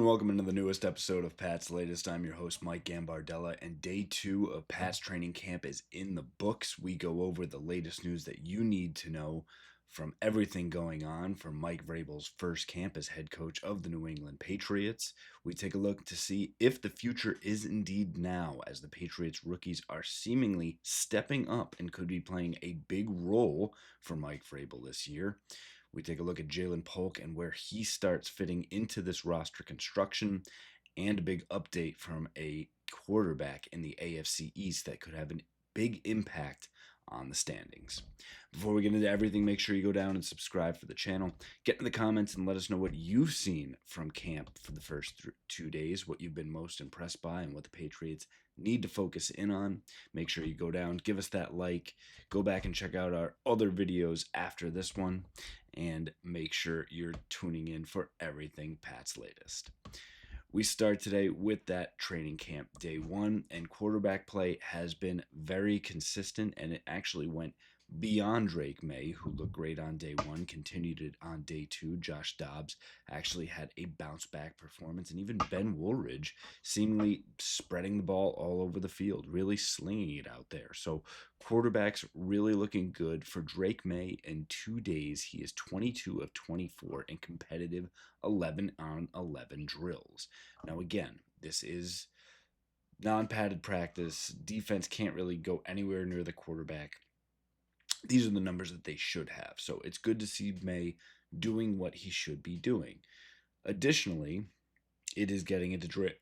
and welcome into the newest episode of Pat's Latest. I'm your host, Mike Gambardella, and day 2 of Pat's training camp is in the books. We go over the latest news that you need to know from everything going on from Mike Vrabel's first camp as head coach of the New England Patriots. We take a look to see if the future is indeed now, as the Patriots rookies are seemingly stepping up and could be playing a big role for Mike Vrabel this year. We take a look at Jaylen Polk and where he starts fitting into this roster construction, and a big update from a quarterback in the AFC East that could have a big impact on the standings. Before we get into everything, make sure you go down and subscribe for the channel. Get in the comments and let us know what you've seen from camp for the first 2 days, what you've been most impressed by, and what the Patriots need to focus in on. Make sure you go down, give us that like, go back and check out our other videos after this one, and make sure you're tuning in for everything Pat's latest. We start today with that training camp day 1, and quarterback play has been very consistent, and it actually went beyond Drake May, who looked great on day 1, continued it on day 2. Josh Dobbs actually had a bounce back performance, and even Ben Woolridge seemingly spreading the ball all over the field, really slinging it out there. So quarterbacks really looking good for Drake May. In 2 days, he is 22 of 24 in competitive 11-on-11 drills. Now again, this is non-padded practice. Defense can't really go anywhere near the quarterback. These are the numbers that they should have. So it's good to see May doing what he should be doing. Additionally, it is getting into Josh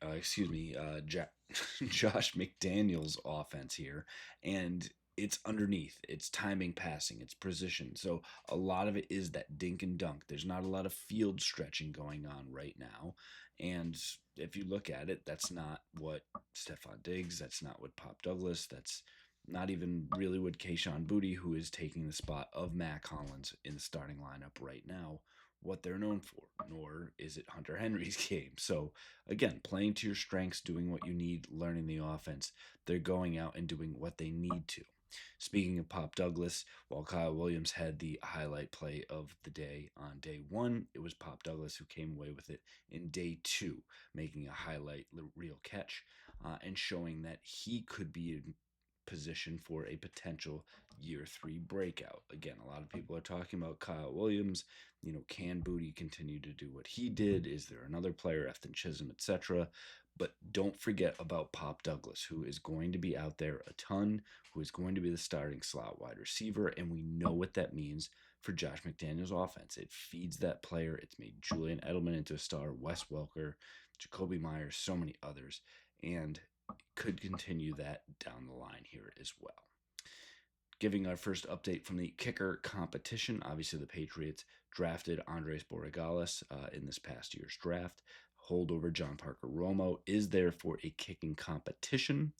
McDaniels' offense here, and it's underneath. It's timing, passing, it's precision. So a lot of it is that dink and dunk. There's not a lot of field stretching going on right now. And if you look at it, that's not what Stephon Diggs, that's not what Pop Douglas, that's not even really what Kayshon Boutte, who is taking the spot of Matt Collins in the starting lineup right now, what they're known for, nor is it Hunter Henry's game. So again, playing to your strengths, doing what you need, learning the offense, they're going out and doing what they need to. Speaking of Pop Douglas, while Kyle Williams had the highlight play of the day on day 1, it was Pop Douglas who came away with it in day 2, making a highlight reel catch and showing that he could be in position for a potential year 3 breakout. Again, a lot of people are talking about Kyle Williams. Can Boutte continue to do what he did? Is there another player, Efton Chisholm, etc.? But don't forget about Pop Douglas, who is going to be out there a ton, who is going to be the starting slot wide receiver, and we know what that means for Josh McDaniels' offense. It feeds that player. It's made Julian Edelman into a star, Wes Welker, Jacoby Myers, so many others, and could continue that down the line here as well. Giving our first update from the kicker competition, obviously the Patriots drafted Andres Borregales in this past year's draft. Holdover John Parker Romo is there for a kicking competition.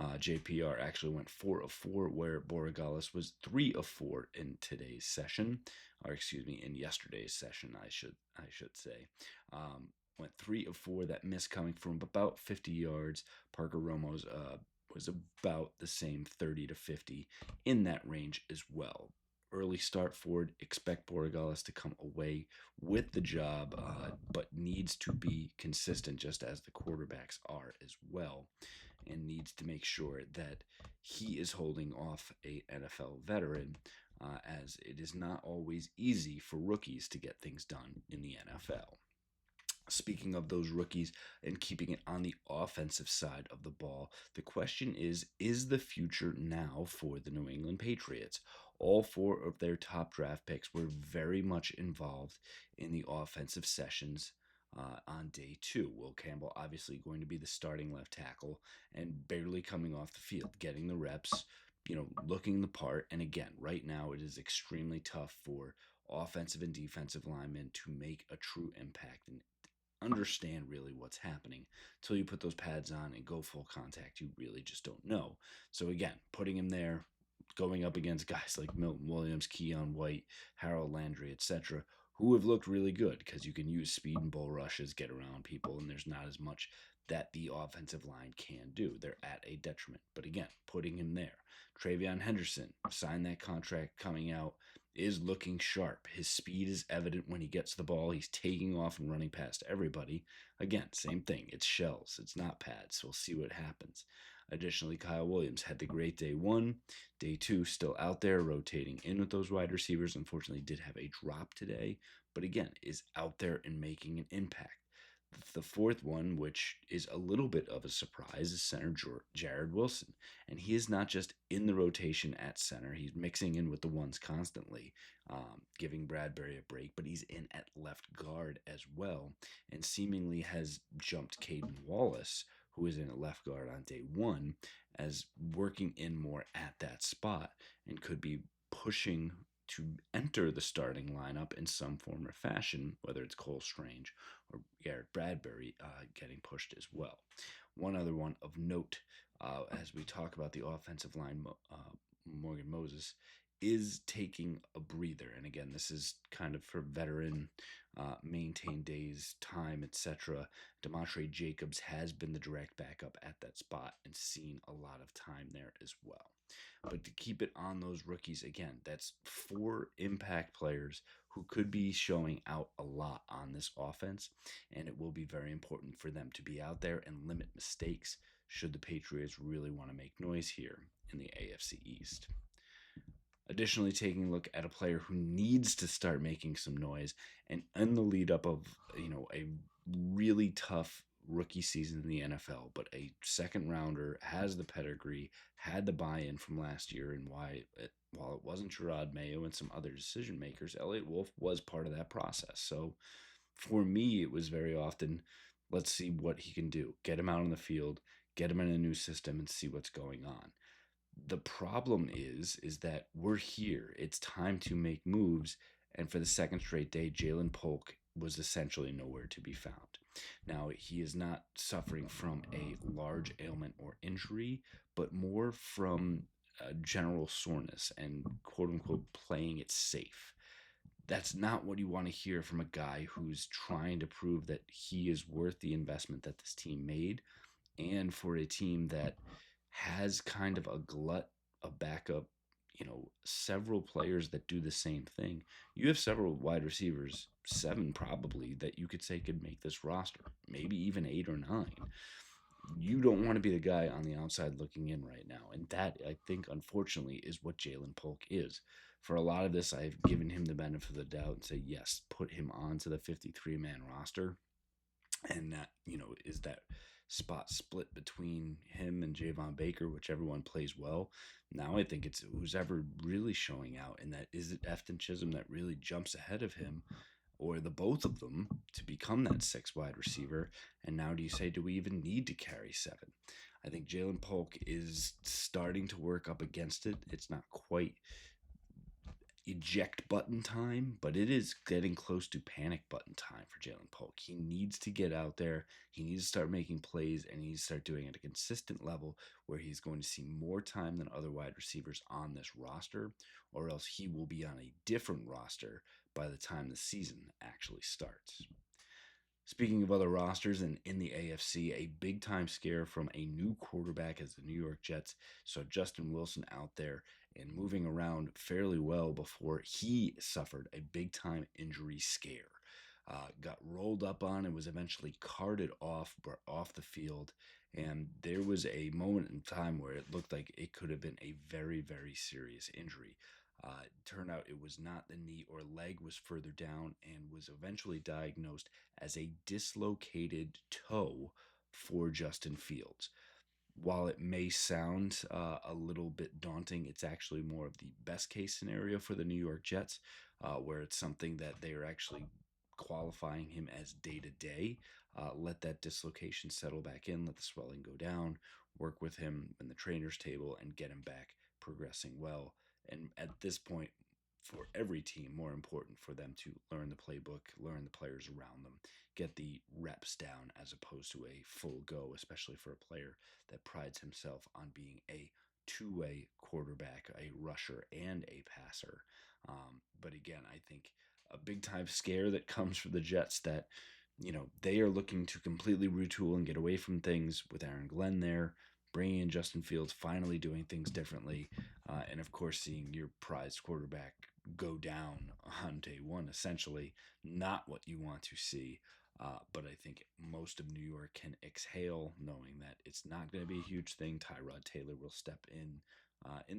JPR actually went 4 of 4, where Borregales was 3 of 4 in today's session, or excuse me, in yesterday's session, I should say. Went 3 of 4. That miss coming from about 50 yards. Parker Romo's was about the same, 30 to 50, in that range as well. Early start forward, expect Borregales to come away with the job, but needs to be consistent, just as the quarterbacks are as well, and needs to make sure that he is holding off a NFL veteran, as it is not always easy for rookies to get things done in the NFL. Speaking of those rookies and keeping it on the offensive side of the ball, the question is the future now for the New England Patriots? All 4 of their top draft picks were very much involved in the offensive sessions on day 2. Will Campbell obviously going to be the starting left tackle and barely coming off the field, getting the reps, looking the part. And again, right now it is extremely tough for offensive and defensive linemen to make a true impact and understand really what's happening. Until you put those pads on and go full contact, you really just don't know. So again, putting him there, going up against guys like Milton Williams, Keon White, Harold Landry, etc., who have looked really good because you can use speed and bull rushes, get around people, and there's not as much that the offensive line can do. They're at a detriment. But again, putting him there. Travion Henderson signed that contract coming out, is looking sharp. His speed is evident when he gets the ball. He's taking off and running past everybody. Again, same thing. It's shells, it's not pads. So we'll see what happens. Additionally, Kyle Williams had the great day one. Day two, still out there rotating in with those wide receivers. Unfortunately, did have a drop today, but again, is out there and making an impact. The fourth one, which is a little bit of a surprise, is center Jared Wilson. And he is not just in the rotation at center, he's mixing in with the ones constantly, giving Bradbury a break, but he's in at left guard as well, and seemingly has jumped Caden Wallace, who is in at left guard on day one, as working in more at that spot and could be pushing to enter the starting lineup in some form or fashion, whether it's Cole Strange or Garrett Bradbury getting pushed as well. One other one of note, as we talk about the offensive line, Morgan Moses is taking a breather. And again, this is kind of for veteran, maintain days, time, etc. Demontre Jacobs has been the direct backup at that spot and seen a lot of time there as well. But to keep it on those rookies, again, that's 4 impact players who could be showing out a lot on this offense, and it will be very important for them to be out there and limit mistakes should the Patriots really want to make noise here in the AFC East. Additionally, taking a look at a player who needs to start making some noise, and in the lead up of a really tough rookie season in the NFL, but a second rounder, has the pedigree, had the buy-in from last year, and while it wasn't Gerard Mayo and some other decision makers, Elliott Wolf was part of that process. So for me, it was very often, let's see what he can do, get him out on the field, get him in a new system, and see what's going on. The problem is that we're here. It's time to make moves. And for the second straight day, Jaylen Polk was essentially nowhere to be found. Now, he is not suffering from a large ailment or injury, but more from general soreness and quote unquote playing it safe. That's not what you want to hear from a guy who's trying to prove that he is worth the investment that this team made, and for a team that has kind of a glut of backup, several players that do the same thing. You have several wide receivers, 7 probably, that you could say could make this roster, maybe even 8 or 9. You don't want to be the guy on the outside looking in right now. And that, I think, unfortunately, is what Jaylen Polk is. For a lot of this, I've given him the benefit of the doubt and say, yes, put him onto the 53-man roster. And that, is that spot split between him and Javon Baker, which everyone plays well. Now I think it's who's ever really showing out, and that is it Efton Chisholm that really jumps ahead of him, or the both of them to become that 6 wide receiver. And now do you say, do we even need to carry 7? I think Jaylen Polk is starting to work up against it. It's not quite eject button time, but it is getting close to panic button time for Jaylen Polk. He needs to get out there. He needs to start making plays, and he needs to start doing it at a consistent level where he's going to see more time than other wide receivers on this roster, or else he will be on a different roster by the time the season actually starts. Speaking of other rosters, and in the AFC, a big-time scare from a new quarterback as the New York Jets saw Justin Wilson out there and moving around fairly well before he suffered a big-time injury scare. Got rolled up on and was eventually carted off the field, and there was a moment in time where it looked like it could have been a very, very serious injury. Turned out it was not the knee or leg, was further down, and was eventually diagnosed as a dislocated toe for Justin Fields. While it may sound a little bit daunting, it's actually more of the best case scenario for the New York Jets, where it's something that they are actually qualifying him as day to day. Let that dislocation settle back in, let the swelling go down, work with him in the trainer's table, and get him back progressing well. And at this point, for every team, more important for them to learn the playbook, learn the players around them, get the reps down as opposed to a full go, especially for a player that prides himself on being a two-way quarterback, a rusher and a passer. But again, I think a big time scare that comes for the Jets that, they are looking to completely retool and get away from things with Aaron Glenn there, bringing in Justin Fields, finally doing things differently, and of course seeing your prized quarterback go down on day one, essentially not what you want to see. But I think most of New York can exhale knowing that it's not going to be a huge thing. Tyrod Taylor will step in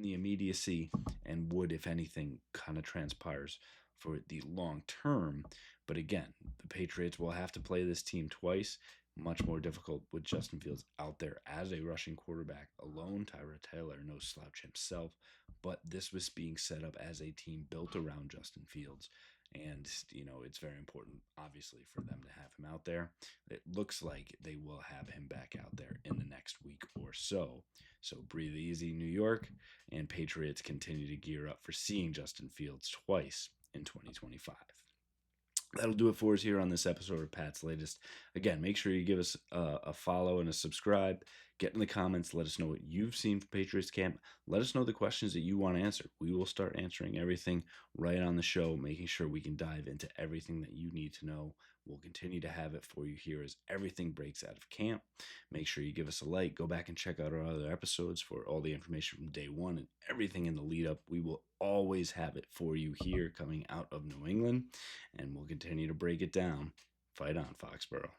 the immediacy and would, if anything, kind of transpires for the long term. But again, the Patriots will have to play this team twice. Much more difficult with Justin Fields out there as a rushing quarterback alone. Tyrod Taylor, no slouch himself, but this was being set up as a team built around Justin Fields. And, it's very important, obviously, for them to have him out there. It looks like they will have him back out there in the next week or so. So breathe easy, New York, and Patriots continue to gear up for seeing Justin Fields twice in 2025. That'll do it for us here on this episode of Pat's Latest. Again, make sure you give us a follow and a subscribe. Get in the comments. Let us know what you've seen from Patriots camp. Let us know the questions that you want to answer. We will start answering everything right on the show, making sure we can dive into everything that you need to know. We'll continue to have it for you here as everything breaks out of camp. Make sure you give us a like. Go back and check out our other episodes for all the information from day one and everything in the lead up. We will always have it for you here coming out of New England, and we'll continue to break it down. Fight on, Foxborough.